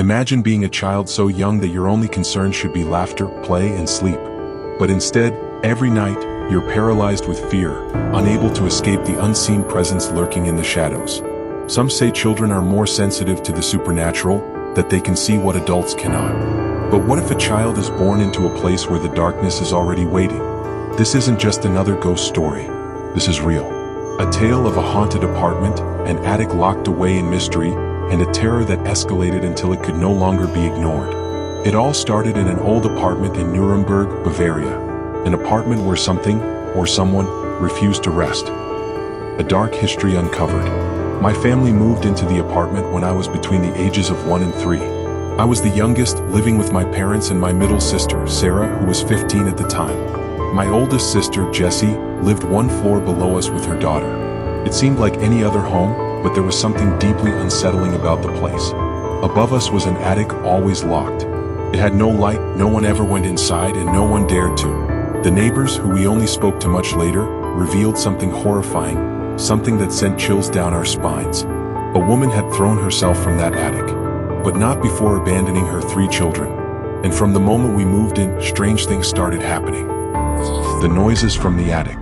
Imagine being a child so young that your only concern should be laughter, play, and sleep. But instead, every night, you're paralyzed with fear, unable to escape the unseen presence lurking in the shadows. Some say children are more sensitive to the supernatural, that they can see what adults cannot. But what if a child is born into a place where the darkness is already waiting? This isn't just another ghost story. This is real. A tale of a haunted apartment, an attic locked away in mystery, and a terror that escalated until it could no longer be ignored. It all started in an old apartment in Nuremberg, Bavaria. An apartment where something, or someone, refused to rest. A dark history uncovered. My family moved into the apartment when I was between the ages of 1 and 3. I was the youngest, living with my parents and my middle sister, Sarah, who was 15 at the time. My oldest sister, Jessie, lived 1 floor below us with her daughter. It seemed like any other home, but there was something deeply unsettling about the place. Above us was an attic always locked. It had no light, no one ever went inside, and no one dared to. The neighbors, who we only spoke to much later, revealed something horrifying, something that sent chills down our spines. A woman had thrown herself from that attic, but not before abandoning her 3 children. And from the moment we moved in, strange things started happening. The noises from the attic.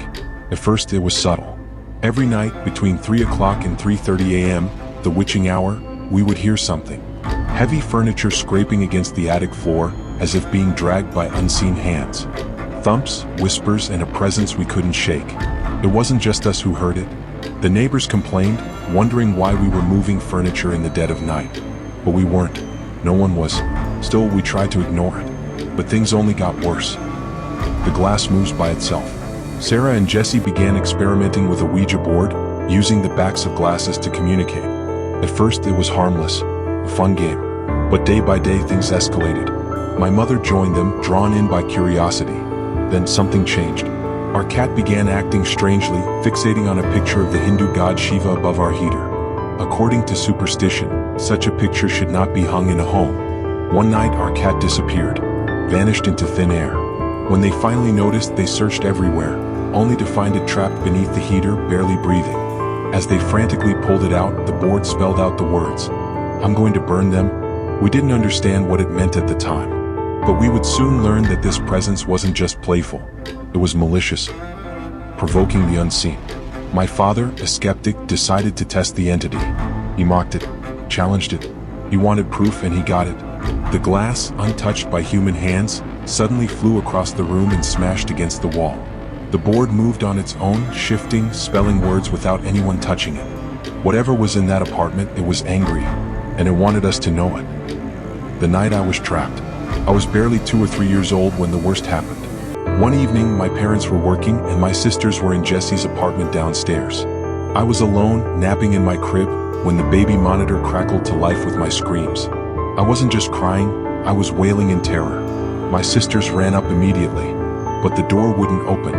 At first it was subtle. Every night, between 3 o'clock and 3:30 a.m., the witching hour, we would hear something. Heavy furniture scraping against the attic floor, as if being dragged by unseen hands. Thumps, whispers, and a presence we couldn't shake. It wasn't just us who heard it. The neighbors complained, wondering why we were moving furniture in the dead of night. But we weren't. No one was. Still, we tried to ignore it. But things only got worse. The glass moves by itself. Sarah and Jessie began experimenting with a Ouija board, using the backs of glasses to communicate. At first it was harmless, a fun game. But day by day things escalated. My mother joined them, drawn in by curiosity. Then something changed. Our cat began acting strangely, fixating on a picture of the Hindu god Shiva above our heater. According to superstition, such a picture should not be hung in a home. One night our cat disappeared, vanished into thin air. When they finally noticed, they searched everywhere, only to find it trapped beneath the heater, barely breathing. As they frantically pulled it out, the board spelled out the words, "I'm going to burn them." We didn't understand what it meant at the time, but we would soon learn that this presence wasn't just playful. It was malicious, provoking the unseen. My father, a skeptic, decided to test the entity. He mocked it, challenged it. He wanted proof, and he got it. The glass, untouched by human hands, suddenly flew across the room and smashed against the wall. The board moved on its own, shifting, spelling words without anyone touching it. Whatever was in that apartment, it was angry, and it wanted us to know it. The night I was trapped, I was barely 2 or 3 years old when the worst happened. One evening, my parents were working, and my sisters were in Jessie's apartment downstairs. I was alone, napping in my crib, when the baby monitor crackled to life with my screams. I wasn't just crying, I was wailing in terror. My sisters ran up immediately, but the door wouldn't open.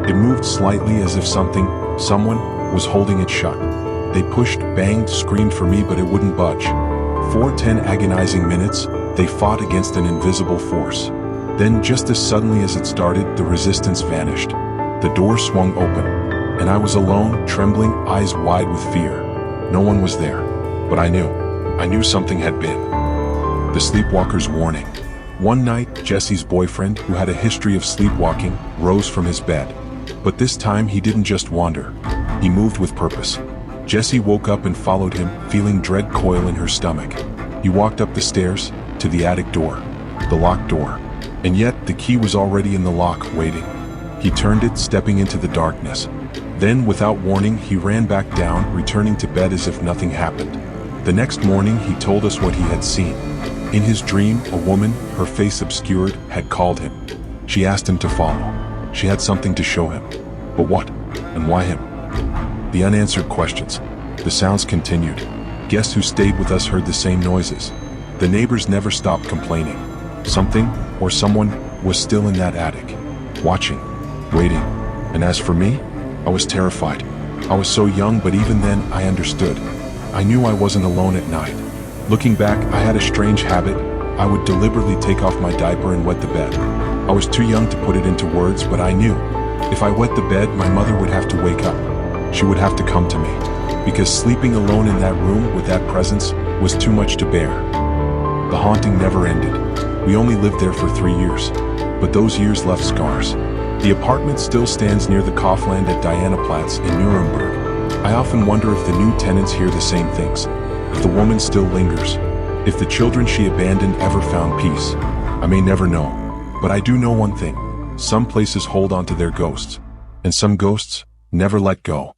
It moved slightly as if someone, was holding it shut. They pushed, banged, screamed for me, but it wouldn't budge. For 10 agonizing minutes, they fought against an invisible force. Then, just as suddenly as it started, the resistance vanished. The door swung open, and I was alone, trembling, eyes wide with fear. No one was there, but I knew something had been. The sleepwalker's warning. One night, Jessie's boyfriend, who had a history of sleepwalking, rose from his bed. But this time he didn't just wander. He moved with purpose. Jessie woke up and followed him, feeling dread coil in her stomach. He walked up the stairs, to the attic door, the locked door. And yet, the key was already in the lock, waiting. He turned it, stepping into the darkness. Then, without warning, he ran back down, returning to bed as if nothing happened. The next morning, he told us what he had seen. In his dream, a woman, her face obscured, had called him. She asked him to follow. She had something to show him. But what? And why him? The unanswered questions. The sounds continued. Guests who stayed with us heard the same noises. The neighbors never stopped complaining. Something, or someone, was still in that attic, watching, waiting. And as for me, I was terrified. I was so young, but even then, I understood. I knew I wasn't alone at night. Looking back, I had a strange habit. I would deliberately take off my diaper and wet the bed. I was too young to put it into words, but I knew. If I wet the bed, my mother would have to wake up. She would have to come to me. Because sleeping alone in that room with that presence was too much to bear. The haunting never ended. We only lived there for 3 years. But those years left scars. The apartment still stands near the Kaufland at Dianaplatz in Nuremberg. I often wonder if the new tenants hear the same things. If the woman still lingers. If the children she abandoned ever found peace. I may never know. But I do know one thing. Some places hold on to their ghosts. And some ghosts never let go.